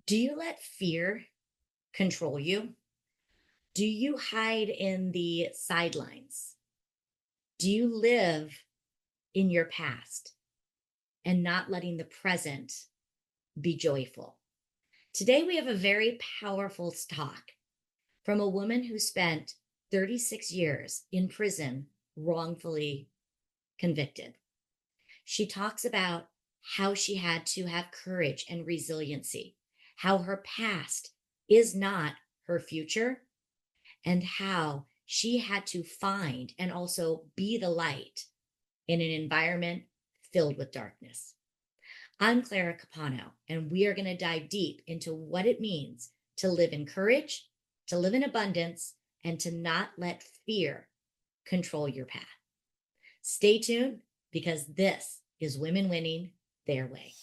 Do you let fear control you? Do you hide in the sidelines? Do you live in your past and not letting the present be joyful? Today, we have a very powerful talk from a woman who spent 36 years in prison, wrongfully convicted. She talks about how she had to have courage and resiliency, how her past is not her future, and how she had to find and also be the light in an environment filled with darkness. I'm Clara Capano, and we are going to dive deep into what it means to live in courage, to live in abundance, and to not let fear control your path. Stay tuned because this is Women Winning Their Way.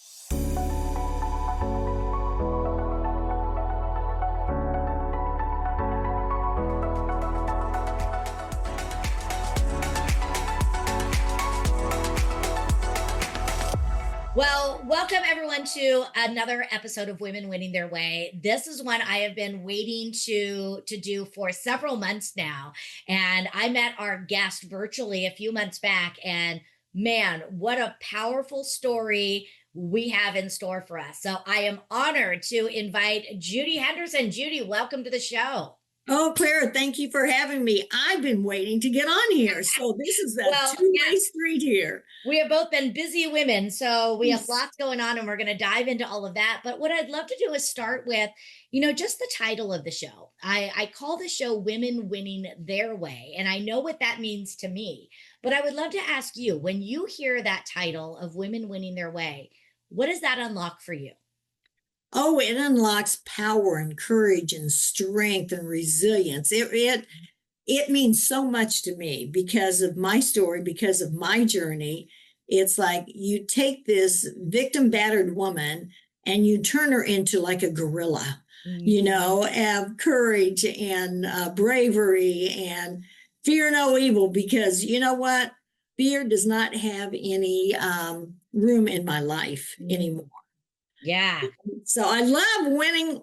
Well, welcome everyone to another episode of Women Winning Their Way. This is one I have been waiting to do for several months now. And I met our guest virtually a few months back, and man, what a powerful story we have in store for us. So I am honored to invite Judy Henderson. Judy, welcome to the show. Oh, Clara, thank you for having me. I've been waiting to get on here. So this is a two-way street here. We have both been busy women, so we have lots going on, and we're going to dive into all of that. But what I'd love to do is start with, just the title of the show. I call the show Women Winning Their Way, and I know what that means to me. But I would love to ask you, when you hear that title of Women Winning Their Way, what does that unlock for you? Oh, it unlocks power and courage and strength and resilience. It means so much to me because of my story, because of my journey. It's like you take this victim battered woman and you turn her into like a gorilla, have courage and bravery and fear no evil, because you know what? Fear does not have any room in my life anymore. Yeah. So I love winning.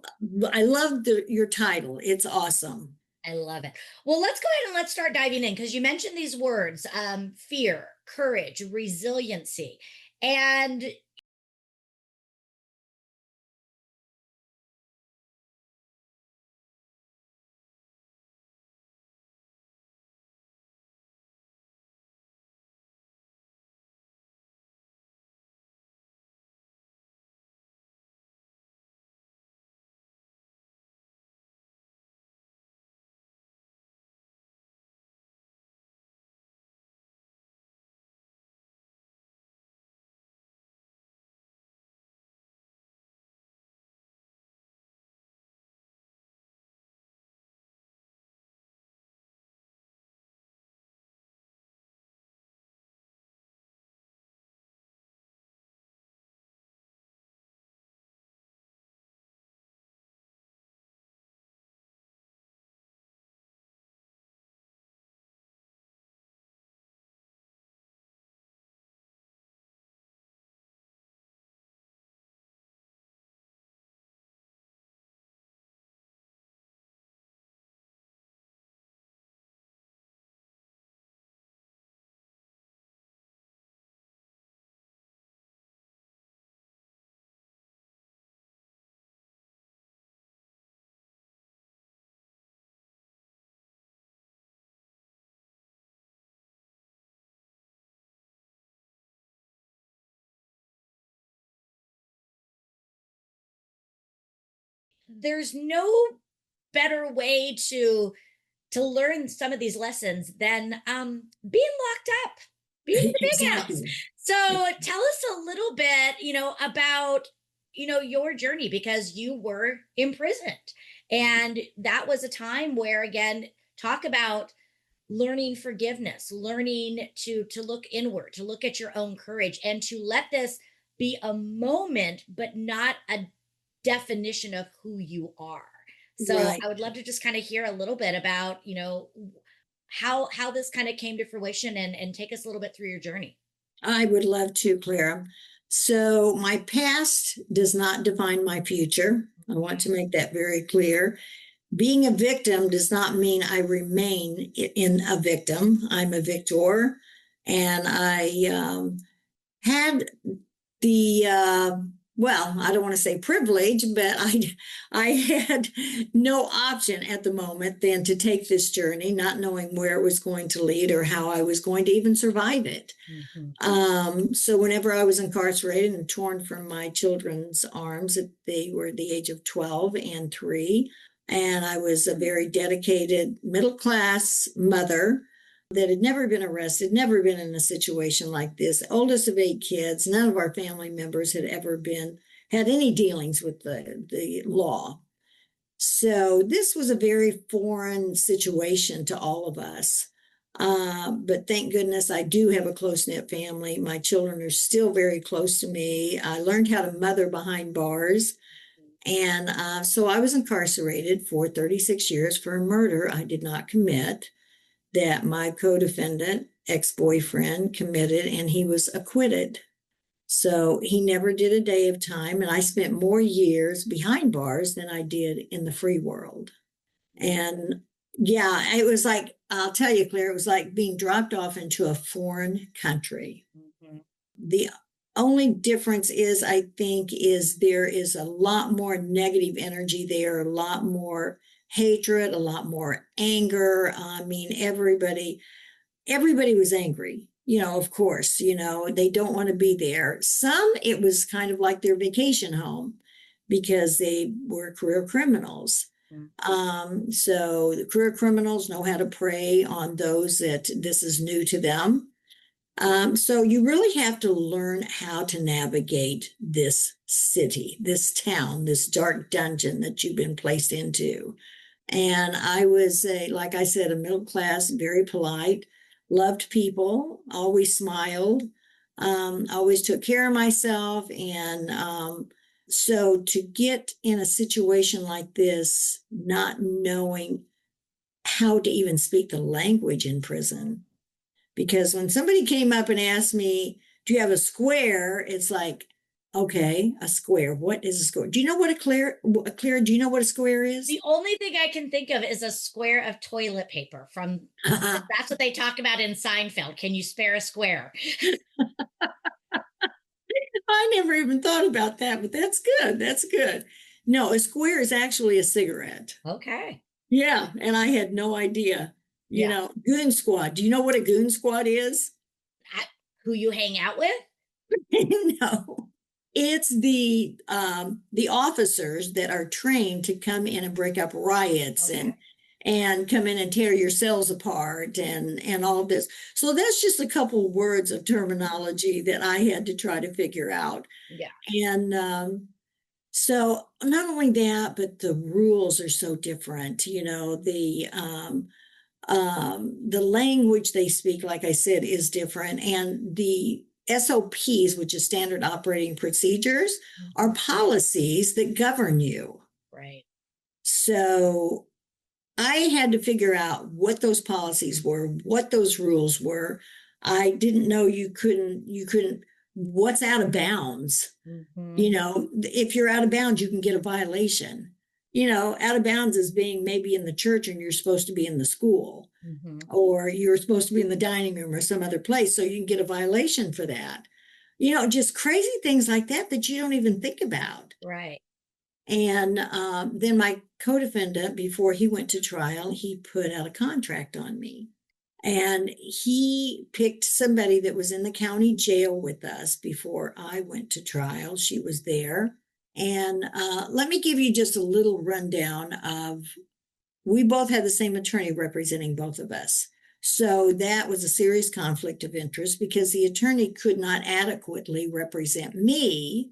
I love your title. It's awesome. I love it. Well, let's go ahead and let's start diving in, because you mentioned these words, fear, courage, resiliency. And there's no better way to learn some of these lessons than being locked up, being in the big house. So tell us a little bit, about your journey, because you were imprisoned, and that was a time where, again, talk about learning forgiveness, learning to look inward, to look at your own courage, and to let this be a moment but not a definition of who you are. So I would love to just kind of hear a little bit about, how this kind of came to fruition, and take us a little bit through your journey. I would love to, Clara. So my past does not define my future. I want to make that very clear. Being a victim does not mean I remain in a victim. I'm a victor. And I had the well, I don't want to say privilege, but I had no option at the moment than to take this journey, not knowing where it was going to lead or how I was going to even survive it. So whenever I was incarcerated and torn from my children's arms, they were the age of 12 and 3, and I was a very dedicated middle class mother that had never been arrested, never been in a situation like this, oldest of 8 kids. None of our family members had ever had any dealings with the law. So this was a very foreign situation to all of us. But thank goodness I do have a close-knit family. My children are still very close to me. I learned how to mother behind bars. And so I was incarcerated for 36 years for a murder I did not commit, that my co-defendant, ex-boyfriend, committed, and he was acquitted. So he never did a day of time, and I spent more years behind bars than I did in the free world. And yeah, it was like, I'll tell you, Claire, it was like being dropped off into a foreign country. The only difference is, I think, is there is a lot more negative energy there, a lot more hatred, a lot more anger. I mean, everybody was angry, of course, they don't want to be there. Some, it was kind of like their vacation home because they were career criminals. So the career criminals know how to prey on those that this is new to them. So you really have to learn how to navigate this city, this town, this dark dungeon that you've been placed into. And I was, like I said, a middle class, very polite, loved people, always smiled, always took care of myself. And so to get in a situation like this, not knowing how to even speak the language in prison, because when somebody came up and asked me, do you have a square? It's like, okay, a square. What is a square? Do you know what do you know what a square is? The only thing I can think of is a square of toilet paper from, that's what they talk about in Seinfeld. Can you spare a square? I never even thought about that, but that's good. That's good. No, a square is actually a cigarette. Okay. Yeah, and I had no idea. Goon squad. Do you know what a goon squad is? Who you hang out with? No. It's the officers that are trained to come in and break up riots, Okay. and come in and tear your cells apart and all of this. So that's just a couple words of terminology that I had to try to figure out. Yeah. And so not only that, but the rules are so different. The language they speak, like I said, is different, and the SOPs, which is standard operating procedures, are policies that govern you. Right. So I had to figure out what those policies were, what those rules were. I didn't know you couldn't, what's out of bounds. If you're out of bounds, you can get a violation. Out of bounds is being maybe in the church and you're supposed to be in the school, or you're supposed to be in the dining room or some other place, so you can get a violation for that. Just crazy things like that you don't even think about. Right. And then my co-defendant, before he went to trial, he put out a contract on me. And he picked somebody that was in the county jail with us before I went to trial. She was there. And let me give you just a little rundown of, we both had the same attorney representing both of us. So that was a serious conflict of interest because the attorney could not adequately represent me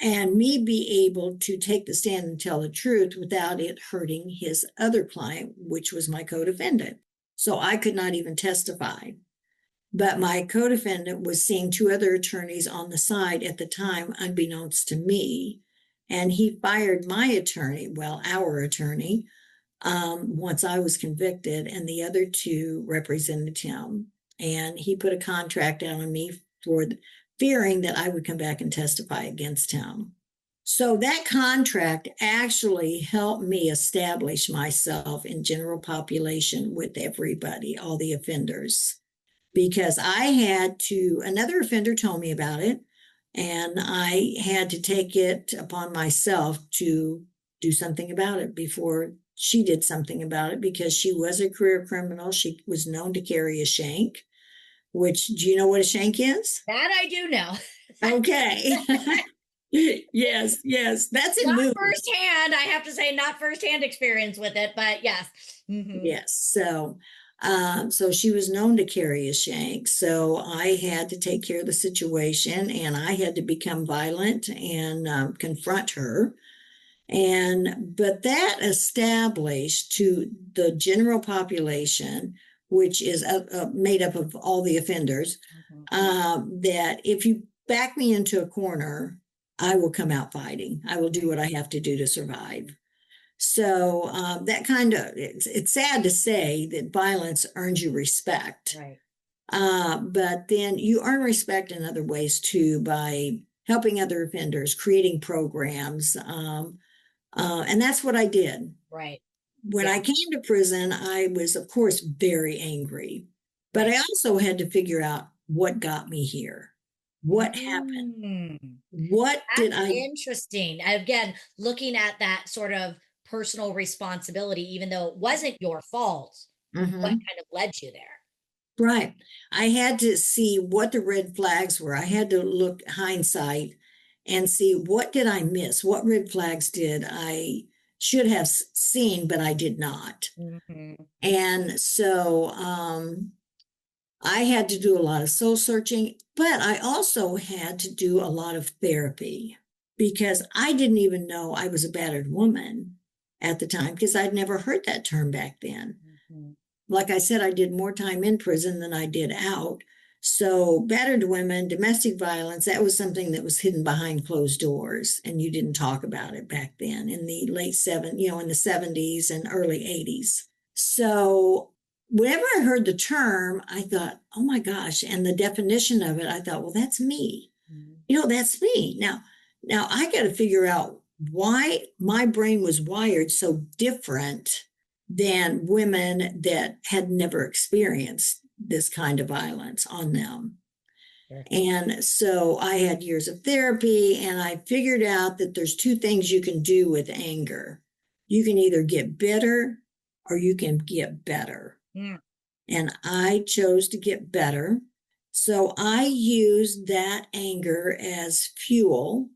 and me be able to take the stand and tell the truth without it hurting his other client, which was my co-defendant. So I could not even testify. But my co-defendant was seeing 2 other attorneys on the side at the time, unbeknownst to me. And he fired my attorney, our attorney, once I was convicted, and the other 2 represented him. And he put a contract out on me for fearing that I would come back and testify against him. So that contract actually helped me establish myself in general population with everybody, all the offenders, because I had to, another offender told me about it, and I had to take it upon myself to do something about it before she did something about it, because she was a career criminal. She was known to carry a shank, which, do you know what a shank is? That I do know. Okay. Yes, yes. That's in Not movies. firsthand. I have to say, not firsthand experience with it, but yes. Yes. So she was known to carry a shank. So I had to take care of the situation, and I had to become violent and confront her. But that established to the general population, which is made up of all the offenders, that if you back me into a corner, I will come out fighting. I will do what I have to do to survive. So that kind of, it's sad to say that violence earns you respect. Right. But then you earn respect in other ways too, by helping other offenders, creating programs. And that's what I did. Right. When Yeah. I came to prison, I was, of course, very angry, but Right. I also had to figure out what got me here. What happened? Mm. What did That's I? interesting. Again, looking at that sort of personal responsibility, even though it wasn't your fault, what Mhm. kind of led you there? Right. I had to see what the red flags were. I had to look hindsight and see, what did I miss? What red flags did I should have seen, but I did not. Mhm. And so I had to do a lot of soul searching, but I also had to do a lot of therapy, because I didn't even know I was a battered woman at the time, because I'd never heard that term back then. Mhm. Like I said, I did more time in prison than I did out. So battered women, domestic violence, that was something that was hidden behind closed doors, and you didn't talk about it back then in the in the 70s and early 80s. So whenever I heard the term, I thought, oh my gosh, and the definition of it, I thought, well, that's me. Mhm. That's me. Now I got to figure out why my brain was wired so different than women that had never experienced this kind of violence on them. Sure. And so I had years of therapy, and I figured out that there's two things you can do with anger. You can either get bitter or you can get better. Mm. And I chose to get better. So I used that anger as fuel,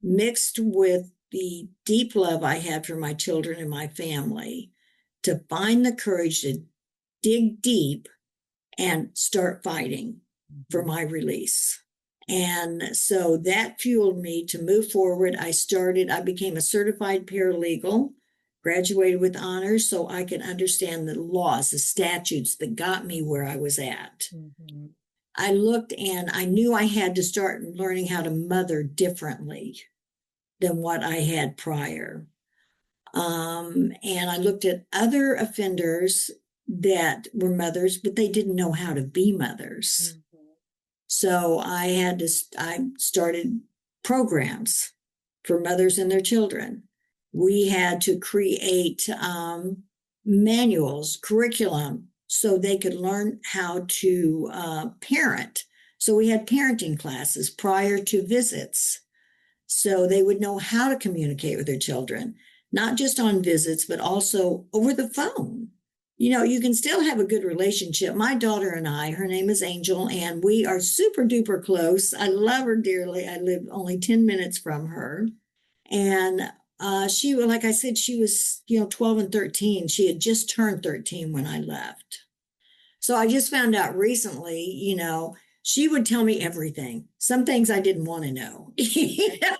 mixed with the deep love I had for my children and my family, to find the courage to dig deep and start fighting for Mhm. my release. And so that fueled me to move forward. I became a certified paralegal, graduated with honors so I could understand the laws, the statutes that got me where I was at. Mhm. I looked, and I knew I had to start learning how to mother differently than what I had prior. And I looked at other offenders that were mothers, but they didn't know how to be mothers. Mhm. So I started programs for mothers and their children. We had to create manuals, curriculum, so they could learn how to parent. So we had parenting classes prior to visits, so they would know how to communicate with their children, not just on visits, but also over the phone. You can still have a good relationship. My daughter and I, her name is Angel, and we are super duper close. I love her dearly. I live only 10 minutes from her. And like I said, she was, 12 and 13. She had just turned 13 when I left. So I just found out recently, she would tell me everything. Some things I didn't want to know.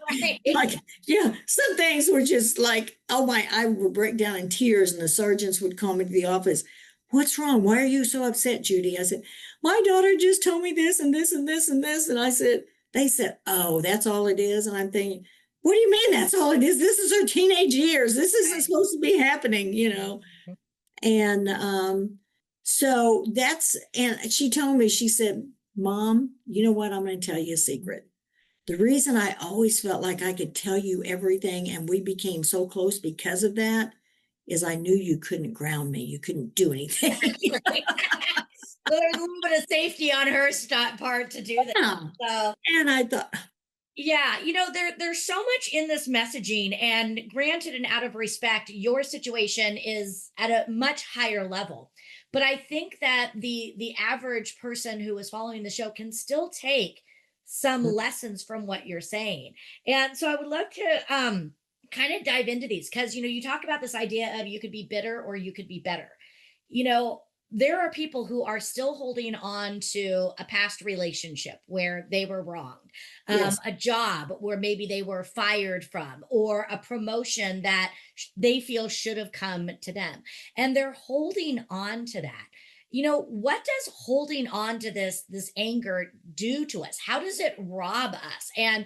Right. Like, yeah, some things were just like, oh my, I would break down in tears, and the sergeants would call me to the office. What's wrong? Why are you so upset, Judy? I said, my daughter just told me this and this and this and this. And they said, oh, that's all it is. And I'm thinking, what do you mean that's all it is? This is her teenage years. This isn't Right. supposed to be happening. Mhm. And and she told me, she said, Mom, you know what? I'm going to tell you a secret. The reason I always felt like I could tell you everything and we became so close because of that is I knew you couldn't ground me. You couldn't do anything. Right. So there's a little bit of safety on her part to do that. Yeah. So And I thought, yeah, there's so much in this messaging, and granted, and out of respect, your situation is at a much higher level. But I think that the average person who is following the show can still take some lessons from what you're saying. And so I would love to kind of dive into these, because you talk about this idea of you could be bitter or you could be better. You know, there are people who are still holding on to a past relationship where they were wronged, yes, a job where maybe they were fired from, or a promotion that they feel should have come to them. And they're holding on to that. What does holding on to this anger do to us? How does it rob us? And,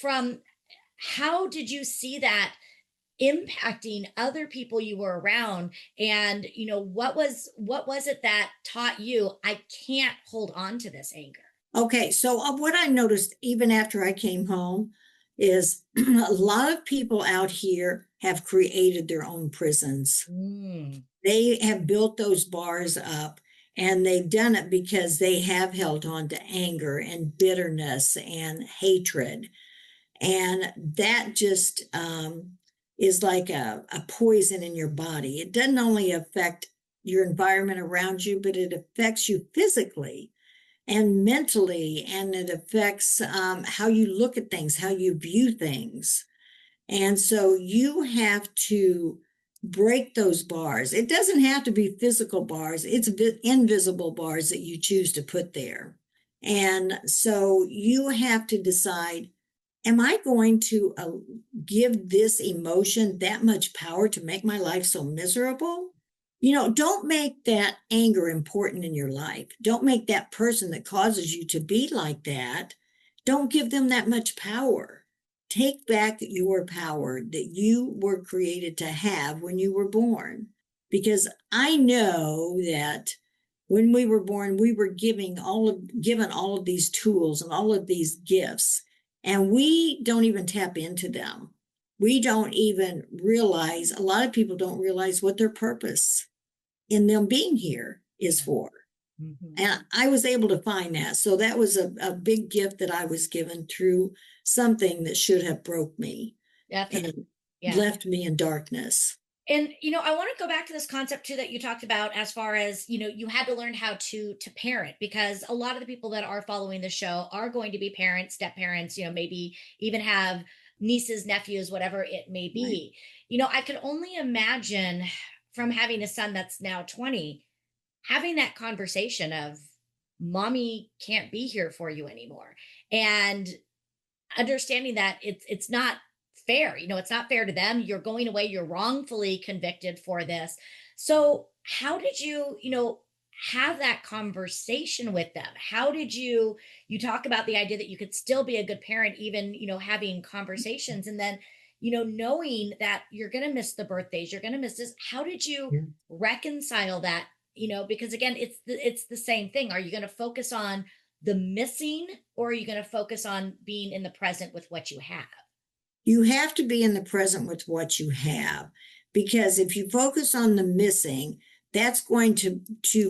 from how did you see that impacting other people you were around? And what was it that taught you, I can't hold on to this anger? okay. So what I noticed even after I came home is a lot of people out here have created their own prisons. Mm, They have built those bars up, and they've done it because they have held on to anger and bitterness and hatred. And that just is like a poison in your body. It doesn't only affect your environment around you, but it affects you physically and mentally, and it affects how you look at things, how you view things. And so you have to break those bars. It doesn't have to be physical bars, it's invisible bars that you choose to put there. And so you have to decide, am I going to give this emotion that much power to make my life so miserable? Don't make that anger important in your life. Don't make that person that causes you to be like that. Don't give them that much power. Take back your power that you were created to have when you were born. Because I know that when we were born, we were given all of these tools and all of these gifts, and we don't even tap into them. We don't even realize, a lot of people don't realize what their purpose in them being here is for. mhm. And I was able to find that. So that was a big gift that I was given through something that should have broke me Definitely. and Yeah. left me in darkness. And I want to go back to this concept too that you talked about, as far as, you had to learn how to parent, because a lot of the people that are following the show are going to be parents, step parents, maybe even have nieces, nephews, whatever it may Right. be. I could only imagine, from having a son that's now 20, having that conversation of, mommy can't be here for you anymore. And understanding that it's not fair. It's not fair to them. You're going away, you're wrongfully convicted for this. So how did you have that conversation with them? How did you talk about the idea that you could still be a good parent, even having conversations, and then knowing that you're going to miss the birthdays, you're going to miss this. How did you Yeah. reconcile that? Because again, it's the same thing. Are you going to focus on the missing, or are you going to focus on being in the present with what you have? You have to be in the present with what you have, because if you focus on the missing, that's going to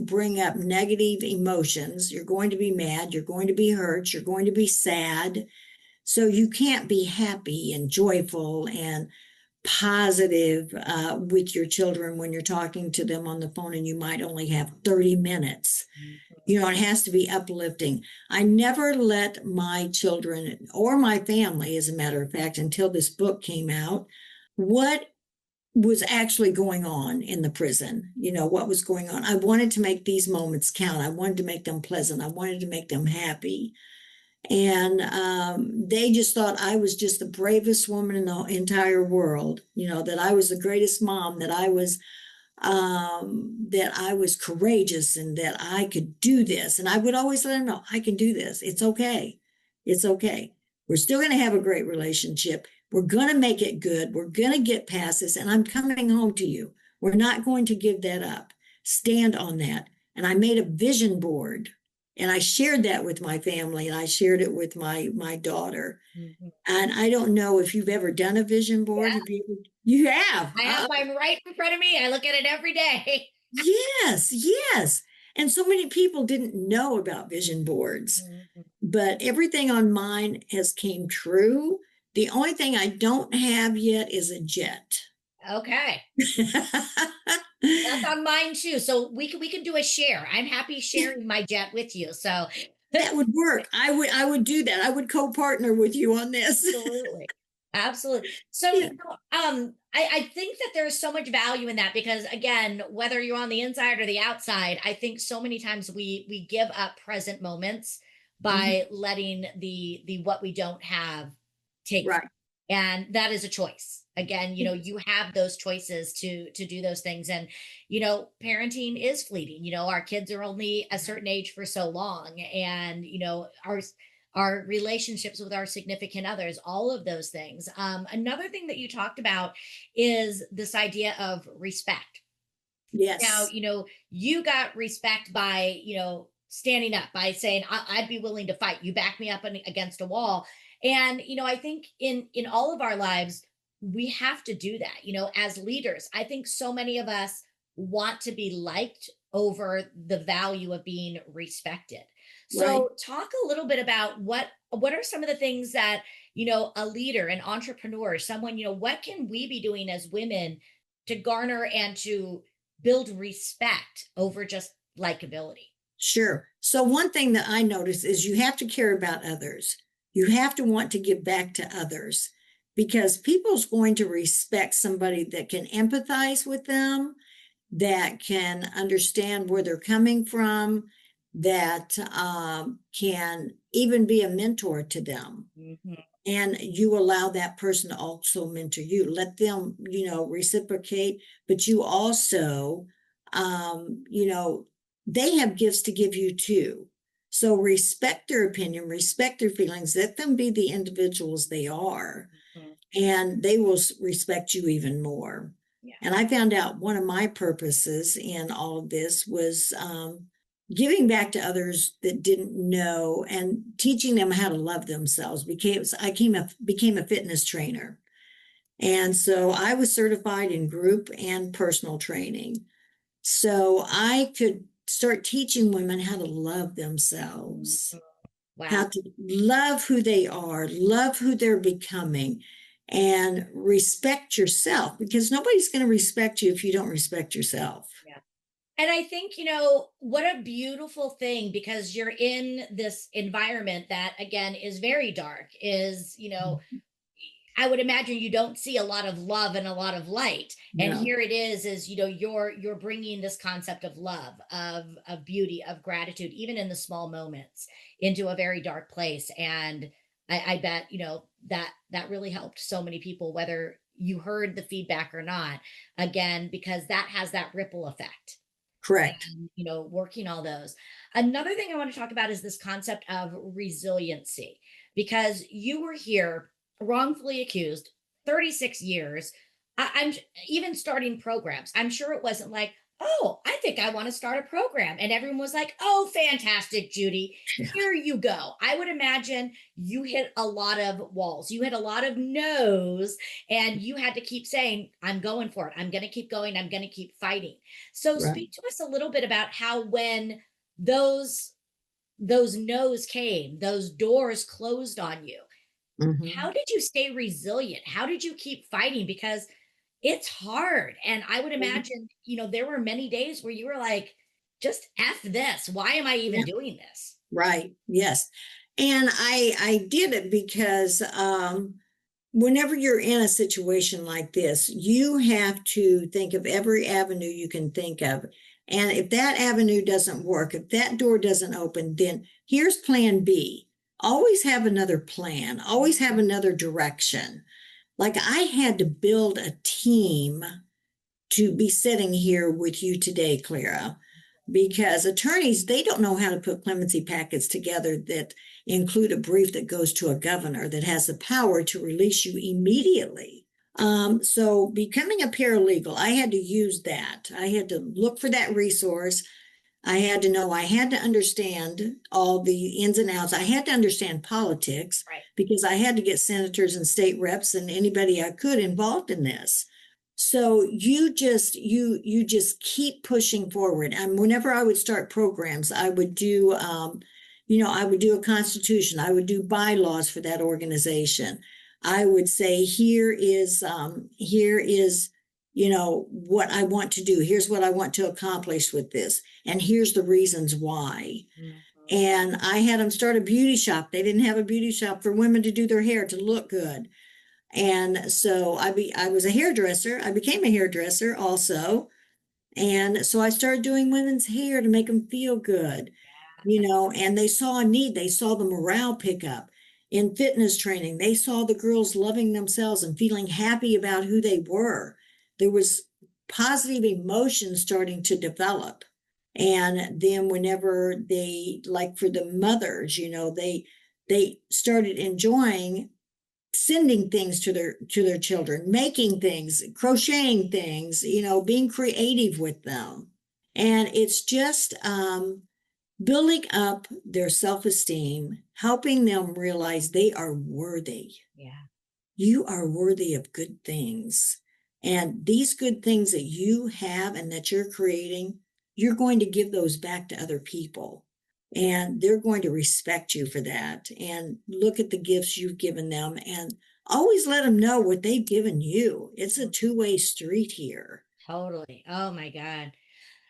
bring up negative emotions. You're going to be mad, you're going to be hurt, you're going to be sad. So you can't be happy and joyful and positive with your children when you're talking to them on the phone and you might only have 30 minutes. It has to be uplifting. I never let my children or my family, as a matter of fact, until this book came out, what was actually going on in the prison, what was going on. I wanted to make these moments count. I wanted to make them pleasant. I wanted to make them happy. And they just thought I was just the bravest woman in the entire world, that I was the greatest mom, that I was courageous and that I could do this. And I would always let them know, I can do this. It's okay. It's okay. We're still going to have a great relationship. We're going to make it good. We're going to get past this. And I'm coming home to you. We're not going to give that up. Stand on that. And I made a vision board And I shared that with my family, and I shared it with my daughter. Mhm. And I don't know if you've ever done a vision board. Yeah, Have you? You have. I have mine right in front of me. I look at it every day. Yes, yes. And so many people didn't know about vision boards, Mhm. but everything on mine has came true. The only thing I don't have yet is a jet. Okay. That's on mine too. So we can do a share. I'm happy sharing my jet with you. So That would work. I would do that. I would co-partner with you on this. absolutely. Absolutely. So, Yeah. I think that there's so much value in that because again, whether you're on the inside or the outside, I think so many times we give up present moments Mhm. by letting the what we don't have take Right. and that is a choice. Again, you have those choices to do those things and parenting is fleeting. Our kids are only a certain age for so long and our relationships with our significant others, all of those things. Another thing that you talked about is this idea of respect. Now, Yes. you got respect by, standing up, by saying, I'd be willing to fight. You back me up against a wall. And, I think in all of our lives, we have to do that, as leaders. I think so many of us want to be liked over the value of being respected. Right. So talk a little bit about what are some of the things that, a leader, an entrepreneur, someone, what can we be doing as women to garner and to build respect over just likability. Sure. So one thing that I notice is you have to care about others. You have to want to give back to others because people's going to respect somebody that can empathize with them, that can understand where they're coming from, that can even be a mentor to them. Mhm. And you allow that person to also mentor you. Let them, reciprocate, but you also, you know, they have gifts to give you too. So respect their opinion, respect their feelings, let them be the individuals they are, Mhm. and they will respect you even more. Yeah. And I found out one of my purposes in all of this was giving back to others that didn't know and teaching them how to love themselves. Became a fitness trainer. And so I was certified in group and personal training. So I could start teaching women how to love Mhm. themselves, Wow. how to love who they are, love who they're becoming, and respect yourself because nobody's going to respect you if you don't respect yourself. Yeah. And I think, what a beautiful thing because you're in this environment that again is very dark, is, I would imagine you don't see a lot of love and a lot of light. And No, here it is, you're bringing this concept of love, of beauty, of gratitude, even in the small moments into a very dark place. And I bet, that really helped so many people, whether you heard the feedback or not, again, because that has that ripple effect correct. and working all those. Another thing I want to talk about is this concept of resiliency because you were here wrongfully accused 36 years. I'm even starting programs. I'm sure it wasn't like, oh, I think I want to start a program, and everyone was like, oh, fantastic, Judy, here you go. I would imagine you hit a lot of walls, you hit a lot of no's, and you had to keep saying, I'm going for it, I'm going to keep going, I'm going to keep fighting. So Right. speak to us a little bit about how when those no's came, those doors closed on you. Mhm. How did you stay resilient? How did you keep fighting? Because it's hard. And I would imagine, there were many days where you were like, just F this. Why am I even Yeah. doing this? Right. Yes. And I did it because whenever you're in a situation like this, you have to think of every avenue you can think of. And if that avenue doesn't work, if that door doesn't open, then here's plan B. Always have another plan, always have another direction. Like I had to build a team to be sitting here with you today, Clara, because attorneys, they don't know how to put clemency packets together that include a brief that goes to a governor that has the power to release you immediately. So becoming a paralegal, I had to use that. I had to look for that resource. I had to know, I had to understand all the ins and outs. I had to understand politics Right. because I had to get senators and state reps and anybody I could involved in this. So you just keep pushing forward. And whenever I would start programs, I would do I would do a constitution, I would do bylaws for that organization. I would say, here is what I want to do. Here's what I want to accomplish with this. And here's the reasons why. Mhm. And I had them start a beauty shop. They didn't have a beauty shop for women to do their hair to look good. And so I was a hairdresser. I became a hairdresser also. And so I started doing women's hair to make them feel good, and they saw a need. They saw the morale pick up in fitness training. They saw the girls loving themselves and feeling happy about who they were. There was positive emotion starting to develop. And then whenever they, like for the mothers, they started enjoying sending things to their children, making things, crocheting things, being creative with them. And it's just building up their self-esteem, helping them realize they are worthy. Yeah. You are worthy of good things. And these good things that you have and that you're creating, you're going to give those back to other people. And they're going to respect you for that. And look at the gifts you've given them and always let them know what they've given you. It's a two-way street here. Totally. Oh my God.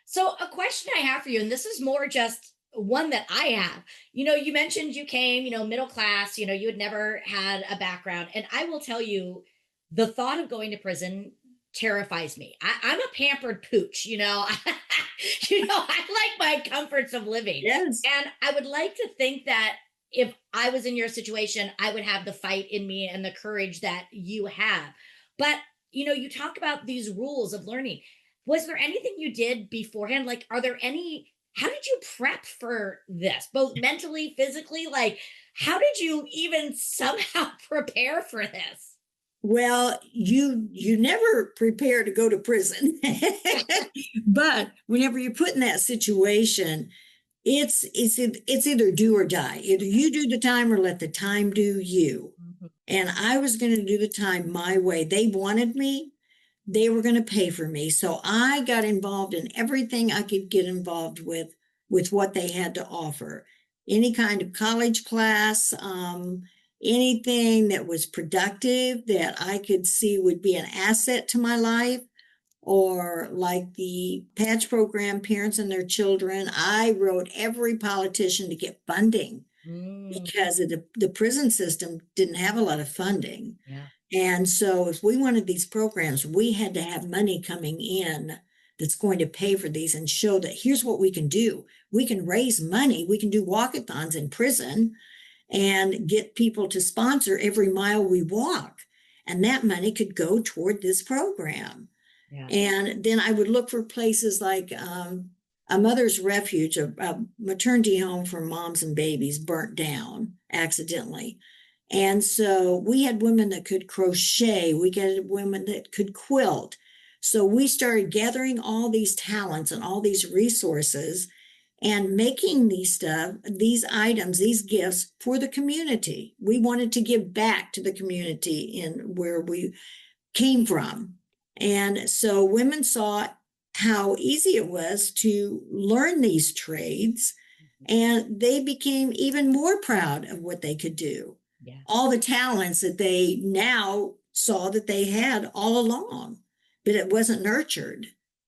So, a question I have for you, and this is more just one that I have. You mentioned you came, middle class, you had never had a background. And I will tell you, the thought of going to prison terrifies me. I'm a pampered pooch, I like my comforts of living. Yes. And I would like to think that if I was in your situation, I would have the fight in me and the courage that you have. But, you talk about these rules of learning. Was there anything you did beforehand? Like, are there any, how did you prep for this, both mentally, physically? Like, how did you even somehow prepare for this? Well, you never prepare to go to prison. But whenever you're put in that situation, it's either do or die. Either you do the time or let the time do you. Mhm. And I was going to do the time my way. They wanted me. They were going to pay for me. So I got involved in everything I could get involved with what they had to offer. Any kind of college class, anything that was productive that I could see would be an asset to my life, or like the patch program, parents and their children. I wrote every politician to get funding Mm, because the prison system didn't have a lot of funding. yeah. And so if we wanted these programs, we had to have money coming in that's going to pay for these and show that here's what we can do. We can raise money. We can do walkathons in prison and get people to sponsor every mile we walk. And that money could go toward this program. Yeah. And then I would look for places like a mother's refuge, a maternity home for moms and babies burnt down accidentally. And so we had women that could crochet, we had women that could quilt. So we started gathering all these talents and all these resources and making these items, these gifts for the community. We wanted to give back to the community in where we came from. And so women saw how easy it was to learn these trades, and they became even more proud of what they could do. Yeah. All the talents that they now saw that they had all along, but it wasn't nurtured.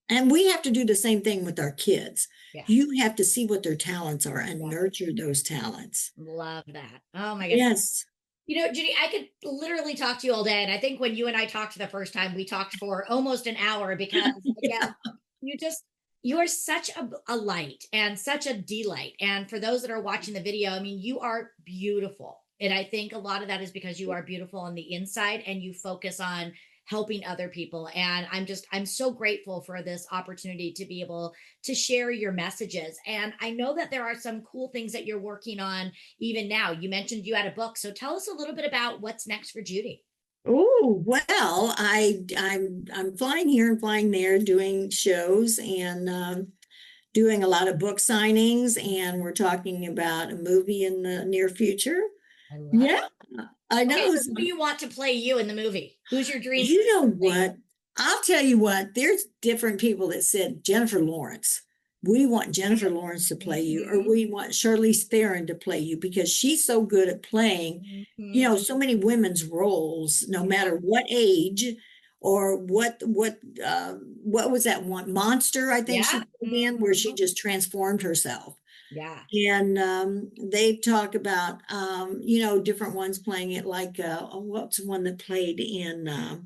And we have to do the same thing with our kids. Yeah. You have to see what their talents are and Yeah. nurture those talents. Love that. Oh my goodness. Yes. Judy, I could literally talk to you all day. And I think when you and I talked the first time, we talked for almost an hour because, Yeah. again, you are such a light and such a delight. And for those that are watching the video, I mean, you are beautiful. And I think a lot of that is because you are beautiful on the inside and you focus on helping other people. And I'm so grateful for this opportunity to be able to share your messages. And I know that there are some cool things that you're working on even now. You mentioned you had a book. So tell us a little bit about what's next for Judy. Oh, well, I'm flying here and flying there, doing shows and doing a lot of book signings, and we're talking about a movie in the near future. I love Yeah, I it. Okay, know. so who do you want to play you in the movie? Who's your dream You person know to play what? I'll tell you what, there's different people that said Jennifer Lawrence. We want Jennifer Lawrence to play you, or you? we want Charlize Theron to play you because she's so good at playing, Mhm. so many women's roles, no Yeah. matter what age or what was that one Monster, I think she Yeah. played in, where she Mhm. just transformed herself. Yeah. And they talk about different ones playing it, like what's the one that played in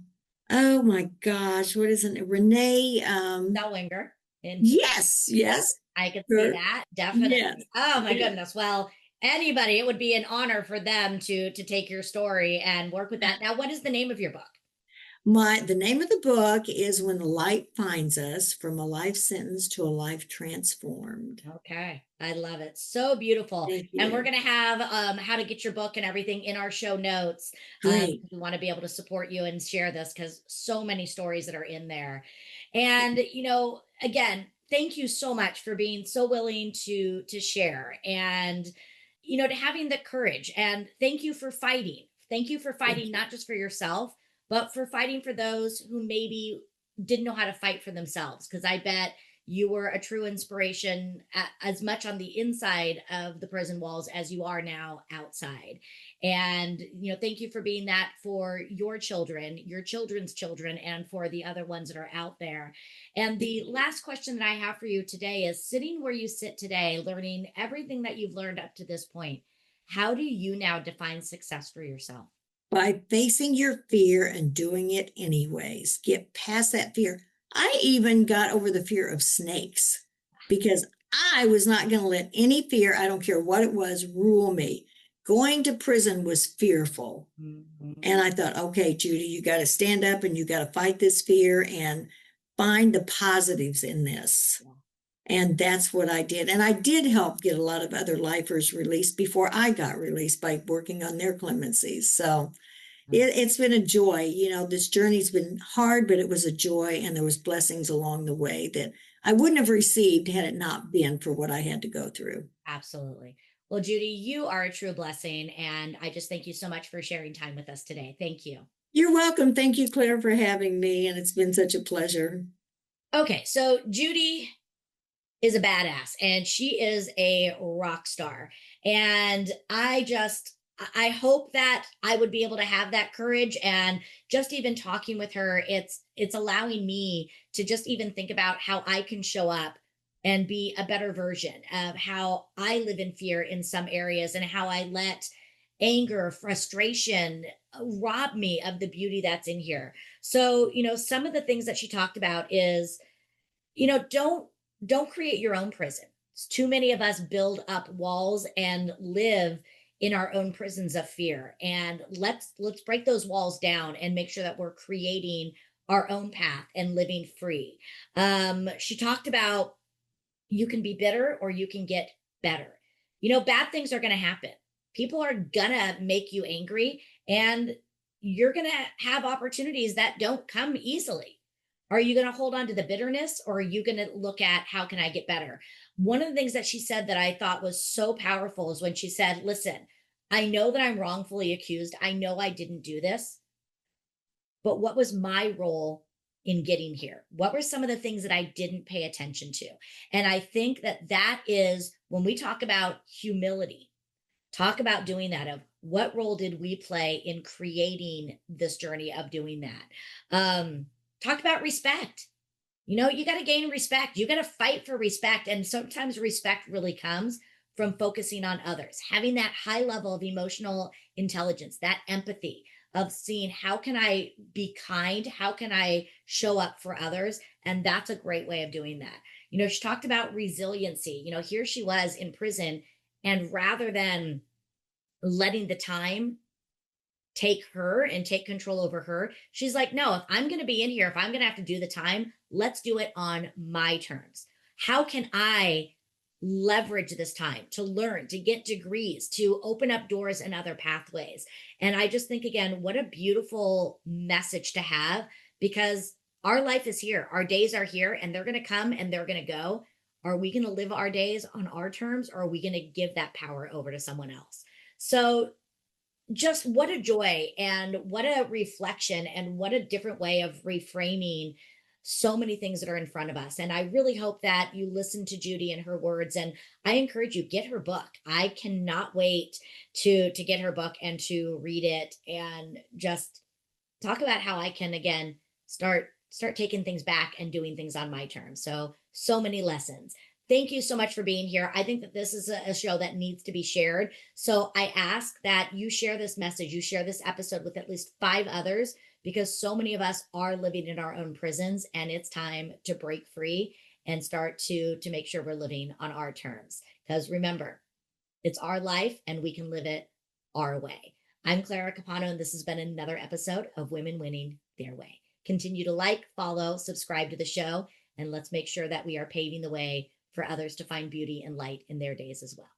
oh my gosh, what is it? Renee Zellweger. And yes, yeah, yes. I could see Her. that Yes. definitely. Oh my Yes. goodness. Well, anybody, it would be an honor for them to take your story and work with that. Now, what is the name of your book? The name of the book is When the Light Finds Us, From a Life Sentence to a Life Transformed. Okay. I love it. So beautiful. Thank And we're you. going to have how to get your book and everything in our show notes. Great. We want to be able to support you and share this because so many stories that are in there. And, again, thank you so much for being so willing to share and, to having the courage. And thank you for fighting. Thank you for Thank fighting, you. not just for yourself, but for fighting for those who maybe didn't know how to fight for themselves. Because I bet you were a true inspiration as much on the inside of the prison walls as you are now outside. And, thank you for being that for your children, your children's children, and for the other ones that are out there. And the last question that I have for you today is sitting where you sit today, learning everything that you've learned up to this point, how do you now define success for yourself? By facing your fear and doing it anyways. Get past that fear. I even got over the fear of snakes because I was not going to let any fear, I don't care what it was, rule me. Going to prison was fearful. Mhm. And I thought, okay, Judy, you got to stand up and you got to fight this fear and find the positives in this. Yeah. And that's what I did. And I did help get a lot of other lifers released before I got released by working on their clemencies. So it's been a joy. This journey's been hard, but it was a joy, and there was blessings along the way that I wouldn't have received had it not been for what I had to go through. Absolutely. Well, Judy, you are a true blessing. And I just thank you so much for sharing time with us today. Thank you. You're welcome. Thank you, Claire, for having me, and it's been such a pleasure. Okay, so Judy is a badass and she is a rock star. And I hope that I would be able to have that courage. And just even talking with her, it's allowing me to just even think about how I can show up and be a better version of how I live in fear in some areas and how I let anger, frustration rob me of the beauty that's in here. So, some of the things that she talked about is, don't create your own prison. Too many of us build up walls and live in our own prisons of fear. And let's break those walls down and make sure that we're creating our own path and living free. She talked about you can be bitter or you can get better. Bad things are going to happen. People are going to make you angry, and you're going to have opportunities that don't come easily. Are you going to hold on to the bitterness, or are you going to look at how can I get better? One of the things that she said that I thought was so powerful is when she said, listen, I know that I'm wrongfully accused. I know I didn't do this, but what was my role in getting here? What were some of the things that I didn't pay attention to? And I think that that is when we talk about humility, talk about doing that of what role did we play in creating this journey of doing that. Talk about respect. You got to gain respect. You got to fight for respect. And sometimes respect really comes from focusing on others, having that high level of emotional intelligence, that empathy of seeing how can I be kind? How can I show up for others? And that's a great way of doing that. She talked about resiliency. Here she was in prison, and rather than letting the time take her and take control over her, she's like, no, if I'm going to be in here, if I'm going to have to do the time, let's do it on my terms. How can I leverage this time to learn, to get degrees, to open up doors and other pathways? And I just think, again, what a beautiful message to have, because our life is here, our days are here, and they're going to come and they're going to go. Are we going to live our days on our terms, or are we going to give that power over to someone else? So, just what a joy and what a reflection and what a different way of reframing so many things that are in front of us. And I really hope that you listen to Judy and her words, and I encourage you, get her book. I cannot wait to get her book and to read it and just talk about how I can again start taking things back and doing things on my terms. So many lessons. Thank you so much for being here. I think that this is a show that needs to be shared. So I ask that you share this message, you share this episode with at least 5 others, because so many of us are living in our own prisons, and it's time to break free and start to make sure we're living on our terms. Because remember, it's our life and we can live it our way. I'm Clara Capano, and this has been another episode of Women Winning Their Way. Continue to like, follow, subscribe to the show, and let's make sure that we are paving the way for others to find beauty and light in their days as well.